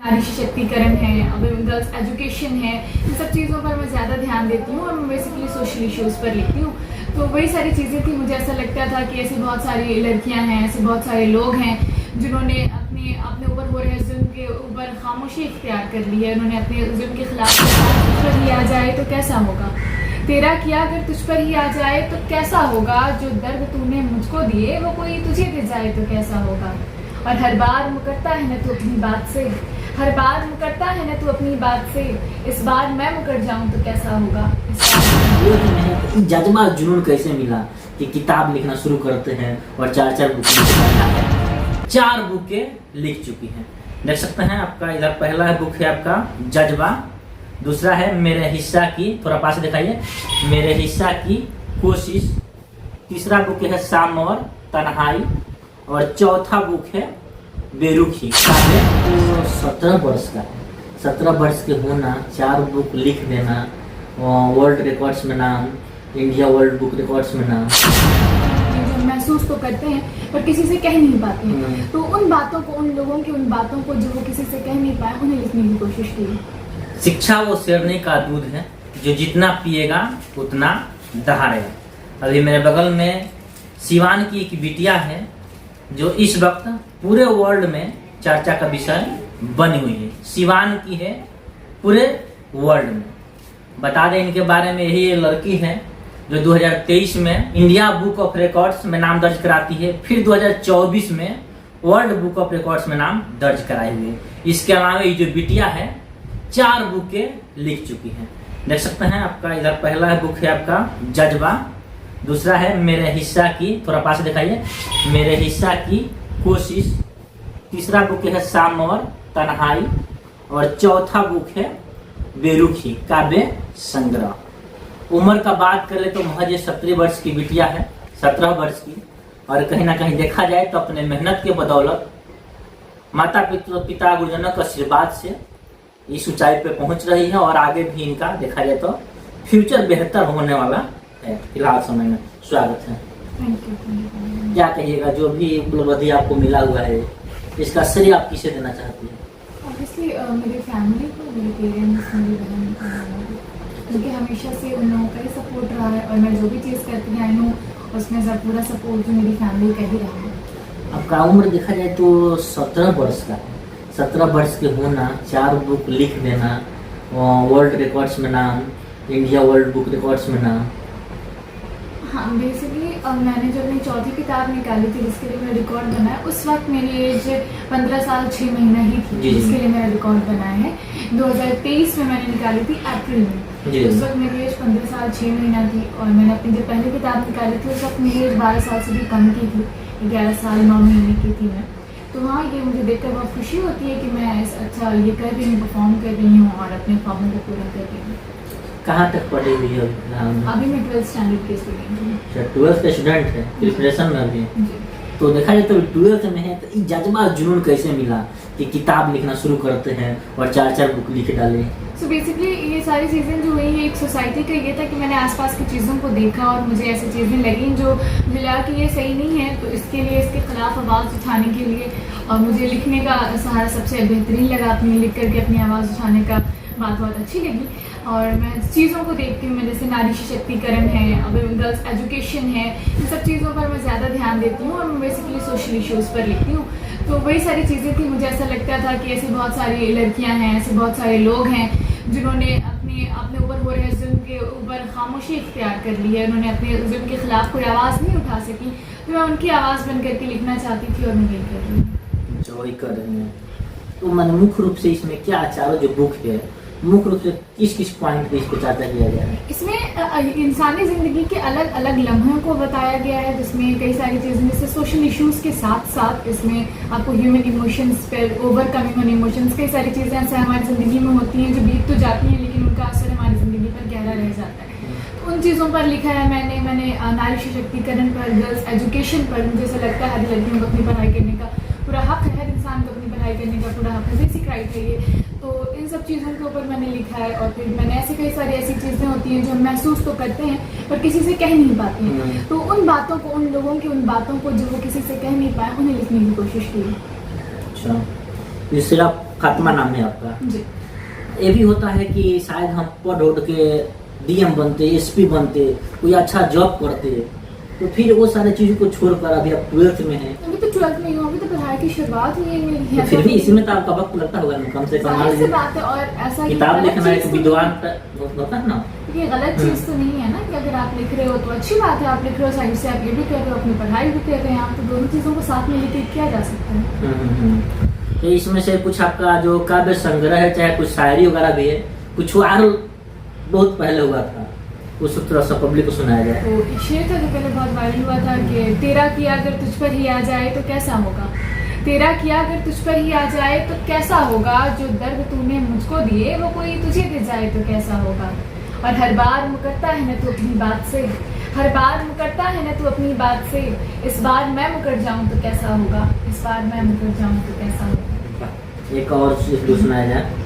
नारी सशक्तिकरण है, गर्ल्स एजुकेशन है, इन सब चीज़ों पर मैं ज़्यादा ध्यान देती हूँ और मैं बेसिकली सोशल इश्यूज़ पर लिखती हूँ। तो वही सारी चीज़ें थी। मुझे ऐसा लगता था कि ऐसी बहुत सारी लड़कियाँ हैं, ऐसे बहुत सारे लोग हैं जिन्होंने अपने अपने ऊपर हो रहे जुल्म के ऊपर खामोशी इख्तियार कर ली है। उन्होंने अपने जुल्म के खिलाफ तुझ पर ही आ जाए तो कैसा होगा, तेरा किया अगर तुझ पर ही आ जाए तो कैसा होगा, जो दर्द तूने मुझको दिए वो कोई तुझे दे जाए तो कैसा होगा। और हर बार मुकरता है ना तू अपनी बात से, हर बार मुकरता है ना तू अपनी बात से, इस बार मैं मुकर जाऊं तो कैसा होगा। जज्बा जुनून कैसे मिला कि किताब लिखना शुरू करते हैं और 4 बुक 4 बुकें लिख चुकी हैं। देख सकते हैं आपका इधर पहला बुक है आपका जज्बा, दूसरा है मेरे हिस्सा की, थोड़ा पास दिखाइए, मेरे हिस्सा की कोशिश, तीसरा बुक है शाम और तन्हाई, और चौथा बुक है बेरुखी। तो 17 वर्ष का है, 17 वर्ष के होना, 4 बुक लिख देना, वर्ल्ड रिकॉर्ड्स में नाम, इंडिया वर्ल्ड बुक रिकॉर्ड्स में नाम। जो महसूस तो करते हैं पर किसी से कह नहीं पाते हैं, तो उन बातों को, उन लोगों की उन बातों को जो वो किसी से कह नहीं पाए, उन्हें लिखने की कोशिश की। शिक्षा वो शेरनी का दूध है जो जितना पिएगा उतना दहाड़ेगा। अभी मेरे बगल में सिवान की एक बिटिया है जो इस वक्त पूरे वर्ल्ड में चर्चा का विषय बनी हुई है। सिवान की है पूरे वर्ल्ड में। बता दें इनके बारे में, यही ये लड़की है जो 2023 में इंडिया बुक ऑफ रिकॉर्ड्स में नाम दर्ज कराती है, फिर 2024 में वर्ल्ड बुक ऑफ रिकॉर्ड्स में नाम दर्ज कराई हुई है। इसके अलावा ये जो बिटिया है 4 बुकें लिख चुकी हैं। देख सकते हैं आपका इधर पहला बुक है आपका जज्बा, दूसरा है मेरे हिस्सा की, थोड़ा पास दिखाइए, मेरे हिस्सा की कोशिश, तीसरा बुक है शाम और तन्हाई, और चौथा बुक है बेरुखी काव्य संग्रह। उम्र का बात करें तो महज 17 वर्ष की बिटिया है, 17 वर्ष की, और कहीं ना कहीं देखा जाए तो अपने मेहनत के बदौलत माता पिता गुरुजनों के आशीर्वाद से इस ऊंचाई पे पहुंच रही है, और आगे भी इनका देखा जाए तो फ्यूचर बेहतर होने वाला है। फिलहाल समय में स्वागत है। क्या कहिएगा, जो भी उपलब्धि आपको मिला हुआ है इसका श्रेय आप किसे देना चाहती है? ऑब्वियसली मेरी फैमिली को, मेरे पेरेंट्स, मेरी बहन को, क्योंकि हमेशा से उन लोगों का ही सपोर्ट रहा है, और मैं जो भी चीज़ करती आई हूँ उसमें सब पूरा सपोर्ट जो मेरी फैमिली का ही रहा है। आपका उम्र देखा जाए तो 17 वर्ष का है, 17 वर्ष के होना, 4 बुक लिख देना, वर्ल्ड रिकॉर्ड्स में नाम, इंडिया वर्ल्ड बुक रिकॉर्ड्स में नाम। हाँ, बेसिकली मैंने जब अपनी चौथी किताब निकाली थी जिसके लिए मेरा रिकॉर्ड बनाया, उस वक्त मेरी एज 15 साल 6 महीना ही थी, जिसके लिए मेरा रिकॉर्ड बनाया है। 2023 में मैंने निकाली थी अप्रैल में, उस वक्त मेरी एज 15 साल 6 महीना थी, और मैंने अपनी जो पहली किताब निकाली थी उस वक्त मेरी एज 12 साल से भी कम की थी, 11 साल 9 महीने की थी मैं। तो हाँ, ये मुझे देखकर बहुत खुशी होती है कि मैं अच्छा ये कर रही हूँ, परफॉर्म कर रही हूँ और अपने ख्वाबों को पूरा कर रही हूँ। कहाँ तक पढ़ी हुई है? अभी मैं 12th स्टैंडर्ड की स्टूडेंट हूँ। 12th के स्टूडेंट है, प्रिपरेशन में अभी। तो देखा जाए तो 12th में है, तो जज्बा जुनून कैसे मिला कि किताब लिखना शुरू करते हैं और 4 बुक लिख डाले? सो बेसिकली ये सारी चीज़ें जो हुई है, एक सोसाइटी का ये था कि मैंने आसपास की चीज़ों को देखा और मुझे ऐसी चीज़ें लगी जो मुझे लगा कि ये सही नहीं है, तो इसके लिए, इसके खिलाफ आवाज़ उठाने के लिए और मुझे लिखने का सहारा सबसे बेहतरीन लगा। अपनी लिख करके अपनी आवाज़ उठाने का बात बहुत अच्छी लगी, और मैं चीज़ों को देखती हूँ। मैं जैसे नारी सशक्तिकरण है, गर्ल्स एजुकेशन है, इन सब चीज़ों पर मैं ज़्यादा ध्यान देती हूँ और मैं बेसिकली सोशल इश्यूज़ पर लिखती हूँ। तो वही सारी चीज़ें थी। मुझे ऐसा लगता था कि ऐसी बहुत सारी लड़कियाँ हैं, ऐसे बहुत सारे लोग हैं जिन्होंने अपने ऊपर हो रहे जुल्म के ऊपर खामोशी इख्तियार कर ली है। उन्होंने अपने जुल्म के खिलाफ कोई आवाज़ नहीं उठा सकी, तो मैं उनकी आवाज़ बन करके लिखना चाहती थी, और मैं यही कर रही हूँ। जो वही कर रही हैं। तो मैंने मुख्य रूप से इसमें क्या, चारों जो बुक है मुख्य रूप से किस किस पॉइंट पे इसको चर्चा किया गया है? इसमें इंसानी ज़िंदगी के अलग अलग लम्हों को बताया गया है, जिसमें कई सारी चीज़ें, जैसे सोशल इश्यूज़ के साथ साथ इसमें आपको ह्यूमन इमोशंस पर, ओवरकमिंग ऑन इमोशंस, कई सारी चीज़ें ऐसे हमारी ज़िंदगी में होती हैं जो बीत तो जाती हैं लेकिन उनका असर हमारी ज़िंदगी पर गहरा रह जाता है। तो उन चीज़ों पर लिखा है मैंने नारी सशक्तिकरण पर, गर्ल्स एजुकेशन पर। मुझे ऐसा लगता है हर लड़कियों को अपनी पढ़ाई करने का पूरा हक है, हर इंसान को अपनी पढ़ाई करने का पूरा हक है, बेसिक राइट है ये। तो इन सब चीज़ों के ऊपर मैंने लिखा है, और फिर मैंने ऐसी कई सारी ऐसी चीज़ें होती हैं जो हम महसूस तो करते हैं पर किसी से कह नहीं पाते हैं, तो उन बातों को, उन लोगों की उन बातों को जो वो किसी से कह नहीं पाए, उन्हें लिखने की कोशिश की। अच्छा, इससे आप फातिमा नाम है आपका। जी। ये भी होता है कि शायद हम पढ़ उड़ के डीएम बनते, एसपी बनते, कोई अच्छा जॉब करते, तो फिर वो सारी चीज़ों को छोड़कर अभी आप 12th में हैं। अभी तो 12th में ही हूँ, अभी तो पढ़ाई की शुरुआत हुई है मेरी। तो फिर भी इसमें तो आपका वक्त लगता होगा ना, कम से कम मान जाहिर सी लीजिए बात है। और ऐसा किताब गलत लिखना एक चीज़ तो विद्वान नहीं- होता है ना। ये गलत चीज़ तो नहीं है ना कि अगर आप लिख रहे हो तो अच्छी बात है, आप लिख रहे हो साइड से, आप ये भी कर रहे हो, अपनी पढ़ाई भी कर रहे हैं, आप तो दोनों चीज़ों को साथ में लेके किया जा सकता है। तो इसमें से कुछ आपका जो काव्य संग्रह है, चाहे कुछ शायरी वगैरह भी है, कुछ और बहुत पहले हुआ था, उस थोड़ा सा पब्लिक को सुनाया जाए। तो शेर था जो पहले बहुत वायरल हुआ था कि तेरा किया अगर तुझ पर ही आ जाए तो कैसा होगा, तेरा किया अगर तुझ पर ही आ जाए तो कैसा होगा, जो दर्द तूने मुझको दिए वो कोई तुझे दे जाए तो कैसा होगा। और हर बार मुकरता है ना तू अपनी बात से, हर बार मुकरता है ना तू अपनी बात से, इस बार मैं मुकर जाऊं तो कैसा होगा, इस बार मैं मुकर जाऊं तो कैसा होगा। एक और चीज सुनाया जाए।